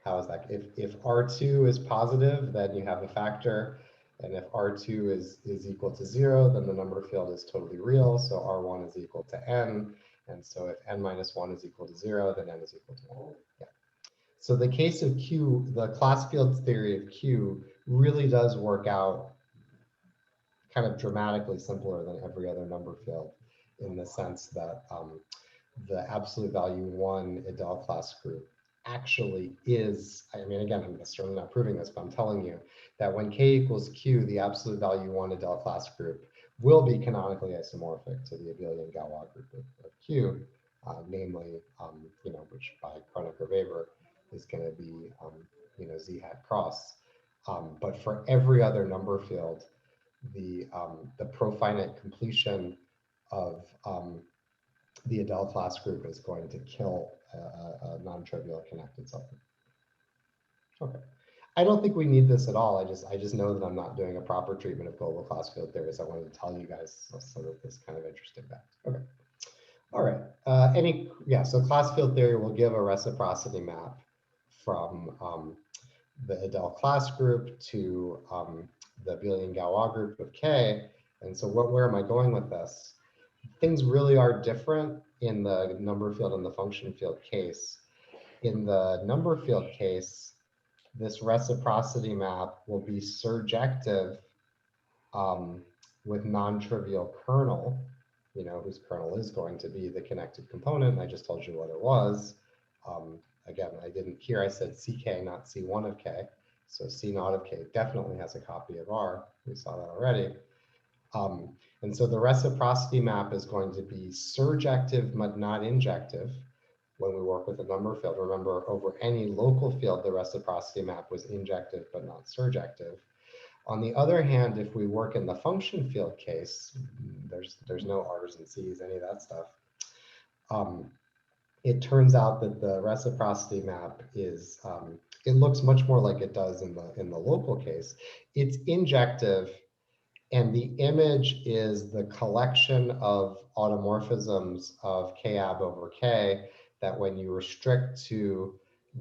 how is that? If R2 is positive, then you have a factor. And if R2 is equal to 0, then the number field is totally real. So R1 is equal to n. And so if n minus 1 is equal to 0, then n is equal to 1. Yeah. So the case of Q, the class field theory of Q really does work out kind of dramatically simpler than every other number field in the sense that the absolute value 1 Adel class group actually is, I mean, again, I'm certainly not proving this, but I'm telling you that when K equals Q, the absolute value 1 Adel class group will be canonically isomorphic to the abelian Galois group of Q, namely, which by Kronecker-Weber is going to be, Z hat cross. But for every other number field, the profinite completion of the Adel class group is going to kill a non-trivial connected subgroup. Okay. I don't think we need this at all. I just know that I'm not doing a proper treatment of global class field theories. I wanted to tell you guys some of this kind of interesting facts. Okay. All right. So class field theory will give a reciprocity map from the Adel class group to the abelian Galois group of K. And so where am I going with this? Things really are different in the number field and the function field case. In the number field case, this reciprocity map will be surjective with non-trivial kernel, whose kernel is going to be the connected component. I just told you what it was. Again, I didn't here, I said CK, not C1 of K. So C naught of K definitely has a copy of R. We saw that already. And so the reciprocity map is going to be surjective but not injective when we work with a number field. Remember, over any local field, the reciprocity map was injective but not surjective. On the other hand, if we work in the function field case, there's no R's and C's, any of that stuff. It turns out that the reciprocity map is, it looks much more like it does in the local case. It's injective, and the image is the collection of automorphisms of K-ab over K that when you restrict to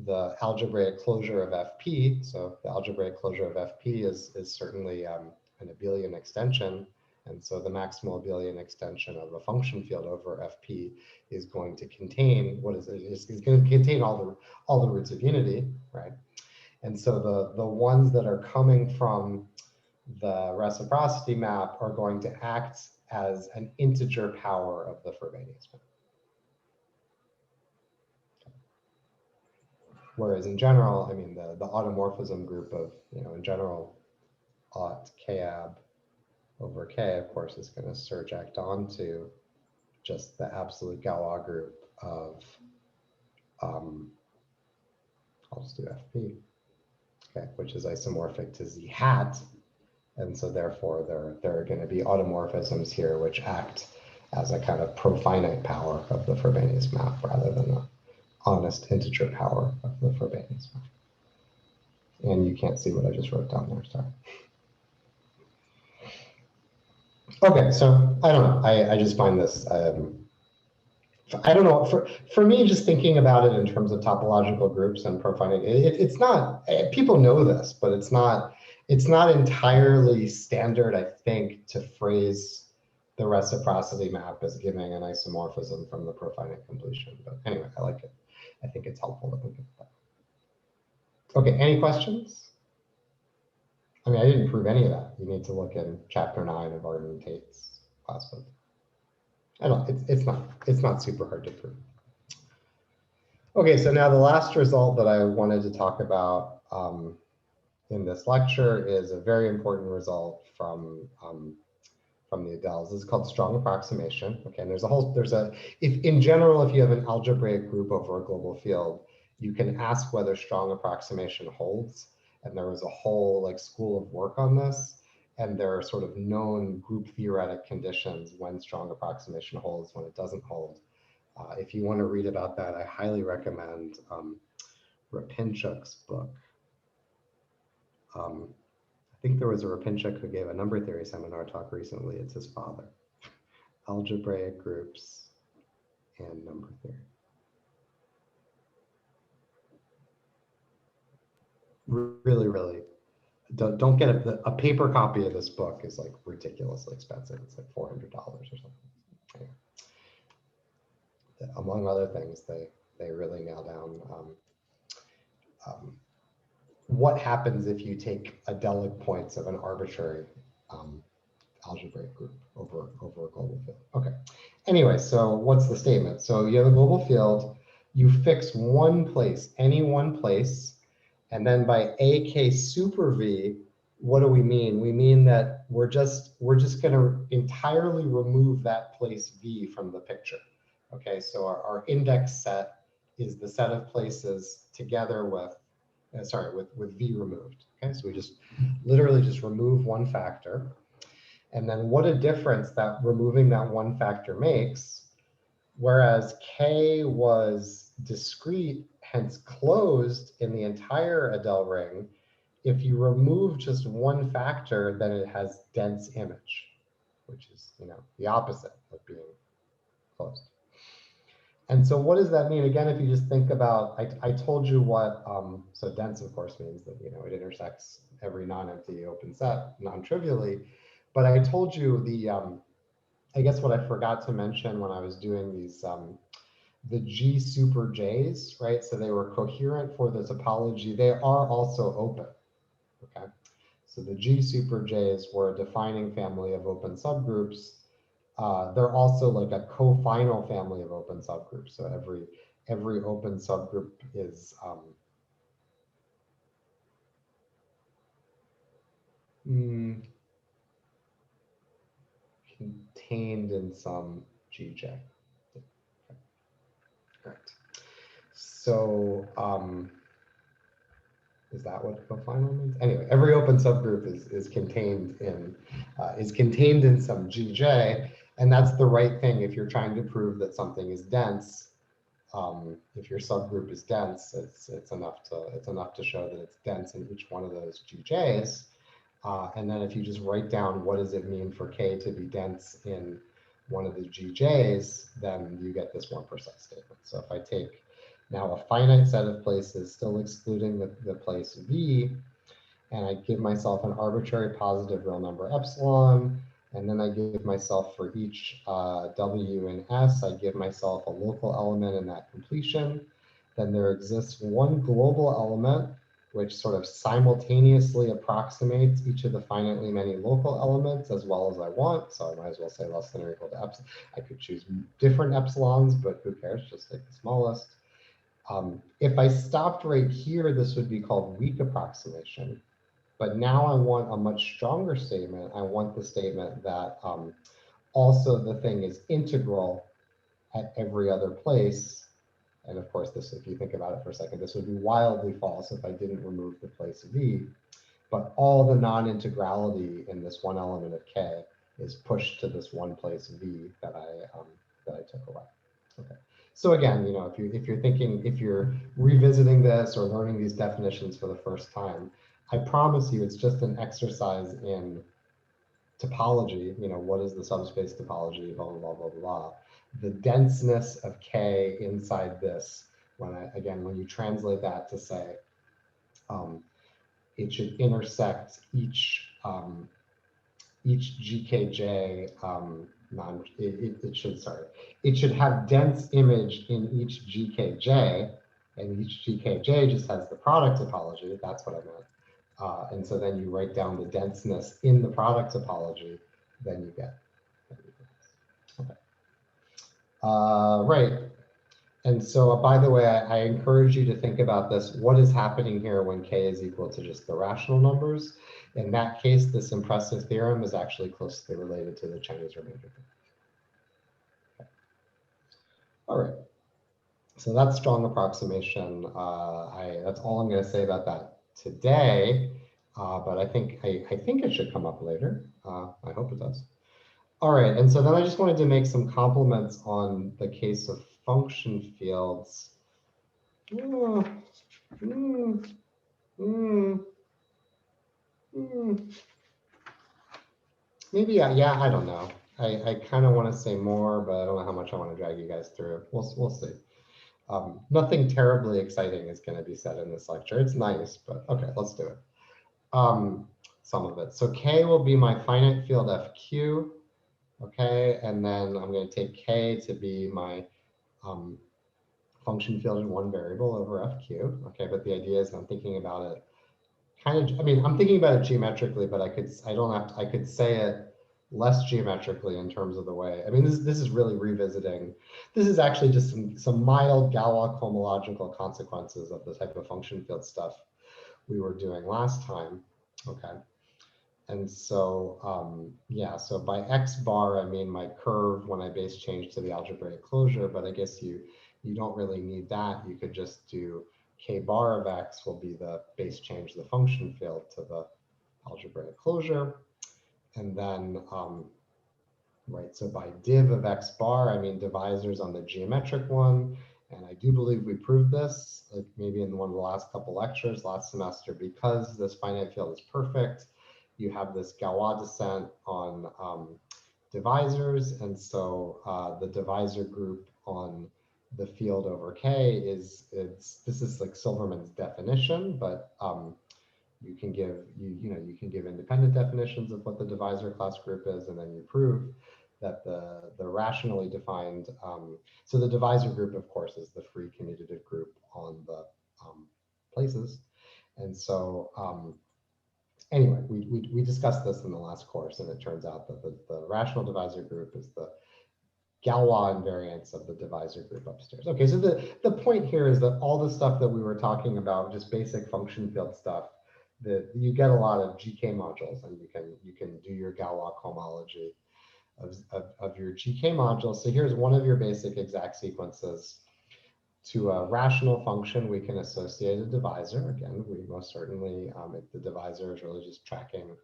the algebraic closure of FP, so the algebraic closure of FP is certainly an abelian extension. And so the maximal abelian extension of a function field over FP is going to contain, is going to contain all the roots of unity, right? And so the ones that are coming from the reciprocity map are going to act as an integer power of the Frobenius map. Whereas in general, I mean, the automorphism group of, in general, aught kab over k, of course, is going to surject onto just the absolute Galois group of, I'll just do FP, okay, which is isomorphic to Z hat. And so therefore, there are going to be automorphisms here which act as a kind of profinite power of the Frobenius map rather than the honest integer power of the Frobenius map. And you can't see what I just wrote down there, sorry. Okay, so I don't know. I just find this, I don't know, for me, just thinking about it in terms of topological groups and profining, it's not, people know this, but it's not entirely standard, I think, to phrase the reciprocity map as giving an isomorphism from the profinite completion. But anyway, I like it. I think it's helpful to think of that. Okay, any questions? I mean, I didn't prove any of that. You need to look in chapter 9 of Arden Tate's class book. I don't, it's not super hard to prove. Okay, so now the last result that I wanted to talk about in this lecture is a very important result from the Adels. This is called strong approximation. Okay, and if in general, if you have an algebraic group over a global field, you can ask whether strong approximation holds. And there was a whole like school of work on this. And there are sort of known group theoretic conditions when strong approximation holds, when it doesn't hold. If you want to read about that, I highly recommend Rapinchuk's book. I think there was a Rapinchuk who gave a number theory seminar talk recently. It's his father. Algebraic groups and number theory. Really, really. Don't get a paper copy of this book is like ridiculously expensive. It's like $400 or something. Anyway. Among other things, they really nail down what happens if you take adelic points of an arbitrary algebraic group over a global field. Okay. Anyway, so what's the statement? So you have a global field, you fix one place, any one place, and then by AK super V, what do we mean? We mean that we're just going to entirely remove that place V from the picture. Okay, so our index set is the set of places together with, with V removed. Okay, so we just literally just remove one factor. And then what a difference that removing that one factor makes, whereas K was discrete, hence closed in the entire Adel ring, if you remove just one factor, then it has dense image, which is, the opposite of being closed. And so what does that mean? Again, if you just think about, I told you what, so dense, of course, means that, it intersects every non-empty open set non-trivially. But I told you I guess what I forgot to mention when I was doing these, the G super J's, right? So they were coherent for the topology. They are also open, okay? So the G super J's were a defining family of open subgroups. They're also like a cofinal family of open subgroups. So every open subgroup is contained in some GJ. Okay. Right. So is that what cofinal means? Anyway, every open subgroup is contained in some GJ. And that's the right thing if you're trying to prove that something is dense. If your subgroup is dense, it's enough to show that it's dense in each one of those GJs. And then if you just write down what does it mean for K to be dense in one of the GJs, then you get this more precise statement. So if I take now a finite set of places, still excluding the place V, and I give myself an arbitrary positive real number epsilon, and then I give myself for each W and S, I give myself a local element in that completion. Then there exists one global element, which sort of simultaneously approximates each of the finitely many local elements as well as I want. So I might as well say less than or equal to epsilon. I could choose different epsilons, but who cares? Just take the smallest. If I stopped right here, this would be called weak approximation. But now I want a much stronger statement. I want the statement that also the thing is integral at every other place. And of course, this, if you think about it for a second, this would be wildly false if I didn't remove the place v. But all the non-integrality in this one element of k is pushed to this one place v that I took away. Okay. So again, you know, if you're revisiting this or learning these definitions for the first time, I promise you, it's just an exercise in topology. You know, what is the subspace topology? Blah blah blah blah blah. The denseness of k inside this, when you translate that to say it should intersect each GKJ, it should have dense image in each GKJ, and each GKJ just has the product topology. That's what I meant. And so then you write down the denseness in the product topology, then you get. Okay. Right. And so, by the way, I encourage you to think about this. What is happening here when k is equal to just the rational numbers? In that case, this impressive theorem is actually closely related to the Chinese remainder theorem. Okay. All right. So that's strong approximation. That's all I'm going to say about that today. But I think it should come up later. I hope it does. All right, and so then I just wanted to make some compliments on the case of function fields. Maybe, yeah, I don't know. I kind of want to say more, but I don't know how much I want to drag you guys through. We'll see. Nothing terribly exciting is going to be said in this lecture. It's nice, but okay, let's do it. Some of it. So K will be my finite field FQ. Okay, and then I'm going to take K to be my function field in one variable over FQ. Okay, but the idea is I'm thinking about it kind of, I mean, I'm thinking about it geometrically, but I could say it less geometrically in terms of the way. I mean, this is really revisiting. This is actually just some mild Galois homological consequences of the type of function field stuff we were doing last time. Okay. And so, yeah, so by X bar, I mean my curve when I base change to the algebraic closure, but I guess you don't really need that. You could just do K bar of X will be the base change of the function field to the algebraic closure. And then, right, so by div of X bar, I mean divisors on the geometric one. And I do believe we proved this, like maybe in one of the last couple lectures last semester, because this finite field is perfect. You have this Galois descent on divisors, and so the divisor group on the field over K this is like Silverman's definition, but you can give you can give independent definitions of what the divisor class group is, and then you prove that the rationally defined so the divisor group, of course, is the free commutative group on the places, and so. Anyway, we discussed this in the last course, and it turns out that the rational divisor group is the Galois invariance of the divisor group upstairs. Okay, so the point here is that all the stuff that we were talking about, just basic function field stuff, that you get a lot of GK modules, and you can do your Galois homology of your GK module. So here's one of your basic exact sequences. To a rational function, we can associate a divisor. Again, we most certainly, if the divisor is really just tracking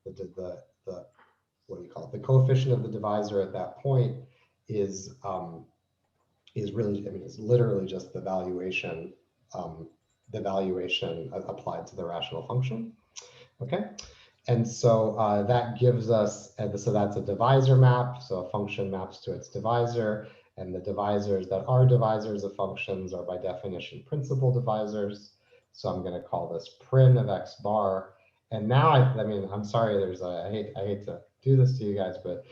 the what do you call it? The coefficient of the divisor at that point is really, I mean, it's literally just the valuation applied to the rational function. Okay, and so that gives us, so that's a divisor map. So a function maps to its divisor. And the divisors that are divisors of functions are by definition principal divisors. So I'm going to call this prin of X bar. And now, I mean, I'm sorry, I hate to do this to you guys, but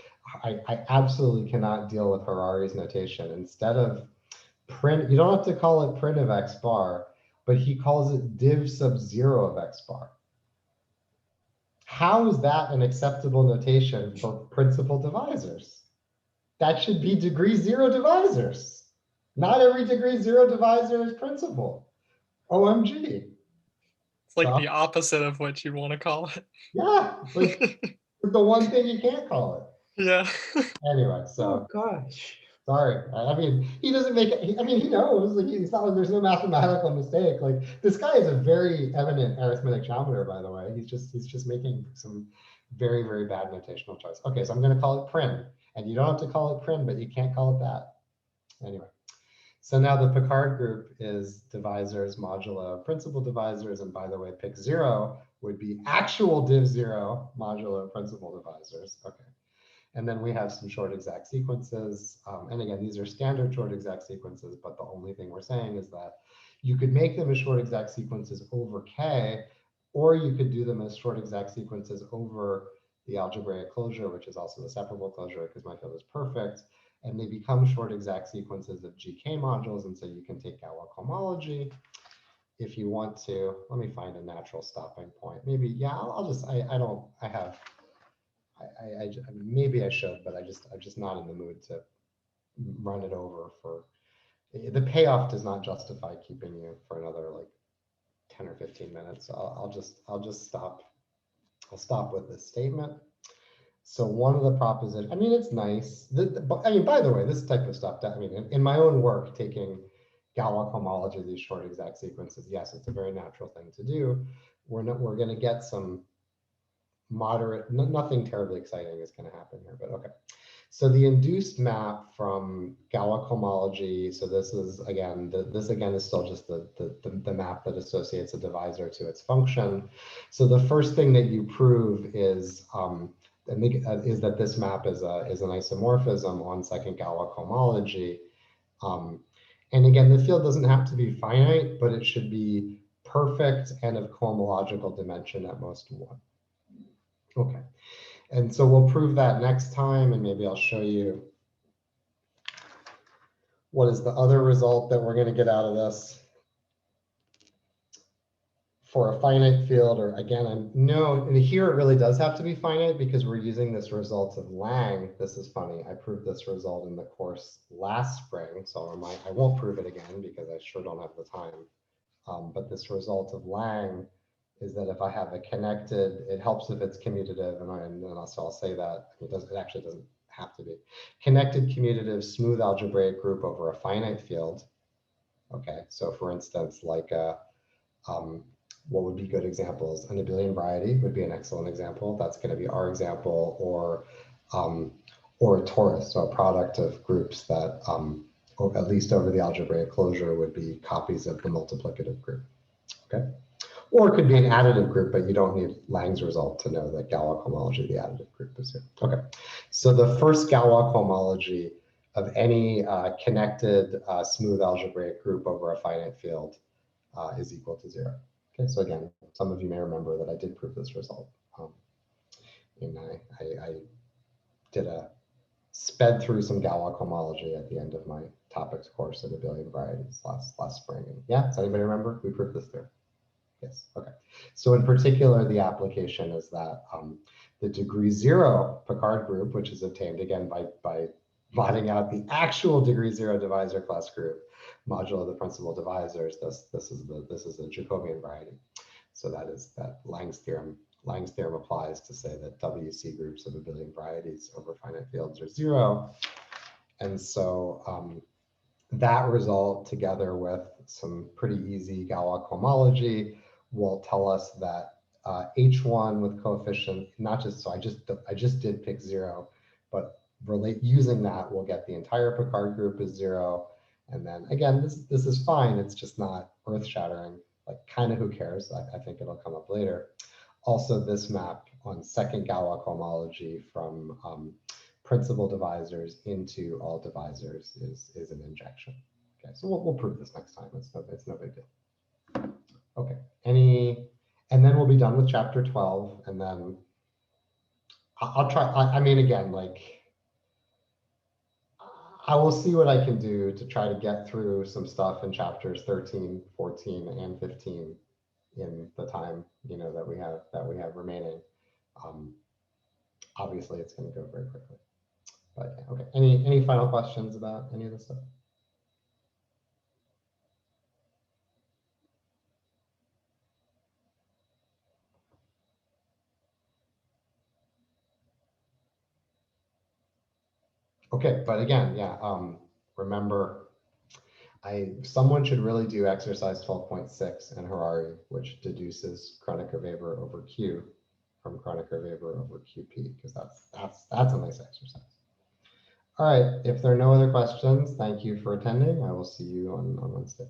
I absolutely cannot deal with Harari's notation. Instead of prin, you don't have to call it prin of X bar, but he calls it div sub 0 of x bar. How is that an acceptable notation for principal divisors? That should be degree 0 divisors. Not every degree 0 divisor is principal. OMG. It's like So- the opposite of what you want to call it. Yeah, it's like the one thing you can't call it. Yeah. Anyway, Oh, so gosh. sorry. I mean, he doesn't make it. I mean, he knows. Like, it's not like there's no mathematical mistake. Like, this guy is a very eminent arithmetic geometer, by the way. He's just making some very, very bad notational choice. Okay, so I'm going to call it prim, and you don't have to call it prim, but you can't call it that. Anyway. So now the Picard group is divisors modulo principal divisors, and by the way, pick 0 would be actual div 0 modulo principal divisors. Okay. And then we have some short exact sequences. And again, these are standard short exact sequences, but the only thing we're saying is that you could make them as short exact sequences over K, or you could do them as short exact sequences over the algebraic closure, which is also the separable closure because my field is perfect. And they become short exact sequences of GK modules. And so you can take Galois cohomology if you want to. Let me find a natural stopping point. Maybe, yeah, maybe I should, but I'm just not in the mood to run it over for, the payoff does not justify keeping you for another like 10 or 15 minutes. So I'll just stop. I'll stop with this statement. So one of the propositions, I mean, it's nice. I mean, by the way, this type of stuff, I mean, in my own work, taking Galois cohomology, these short exact sequences, yes, it's a very natural thing to do. We're going to get some moderate, nothing terribly exciting is going to happen here, but okay. So the induced map from Galois cohomology, so this is, again, this again is still just the map that associates a divisor to its function. So the first thing that you prove is, is that this map is an isomorphism on second Galois cohomology. And again, the field doesn't have to be finite, but it should be perfect and of cohomological dimension at most 1. Okay, and so we'll prove that next time, and maybe I'll show you what is the other result that we're going to get out of this. For a finite field, or again, no, and here it really does have to be finite because we're using this result of Lang. This is funny. I proved this result in the course last spring, so I won't prove it again because I sure don't have the time. But this result of Lang is that if I have a connected, it helps if it's commutative, and so I'll say that it actually doesn't have to be connected commutative smooth algebraic group over a finite field. Okay, so for instance, like what would be good examples? An abelian variety would be an excellent example. That's going to be our example, or a torus, so a product of groups that, at least over the algebraic closure, would be copies of the multiplicative group. Okay, or it could be an additive group, but you don't need Lang's result to know that Galois cohomology, the additive group, is here. Okay, so the first Galois cohomology of any connected smooth algebraic group over a finite field is equal to 0. Okay, so again, some of you may remember that I did prove this result. I did sped through some Galois cohomology at the end of my topics course in abelian varieties last spring. And yeah, does anybody remember? We proved this through. Yes, okay. So in particular, the application is that the degree 0 Picard group, which is obtained again by plotting out the actual degree 0 divisor class group, modulo the principal divisors. This is a Jacobian variety. So that is that Lang's theorem. Lang's theorem applies to say that WC groups of abelian varieties over finite fields are 0. And so that result, together with some pretty easy Galois cohomology, will tell us that H1 with coefficient, not just, so I just did pick 0, but using that, we'll get the entire Picard group is 0. And then again, this is fine. It's just not earth shattering, like kind of who cares? I think it'll come up later. Also, this map on second Galois cohomology from principal divisors into all divisors is an injection. Okay, so we'll prove this next time. It's no big deal. Okay, and then we'll be done with chapter 12, and then I'll try, I mean, again, like, I will see what I can do to try to get through some stuff in chapters 13, 14, and 15 in the time, that we have remaining. Obviously, it's going to go very quickly. But yeah, okay. Any final questions about any of this stuff? Okay, but again, yeah, remember, someone should really do exercise 12.6 in Harari, which deduces Kronecker-Weber over Q from Kronecker-Weber over QP, because that's a nice exercise. All right, if there are no other questions, thank you for attending. I will see you on Wednesday.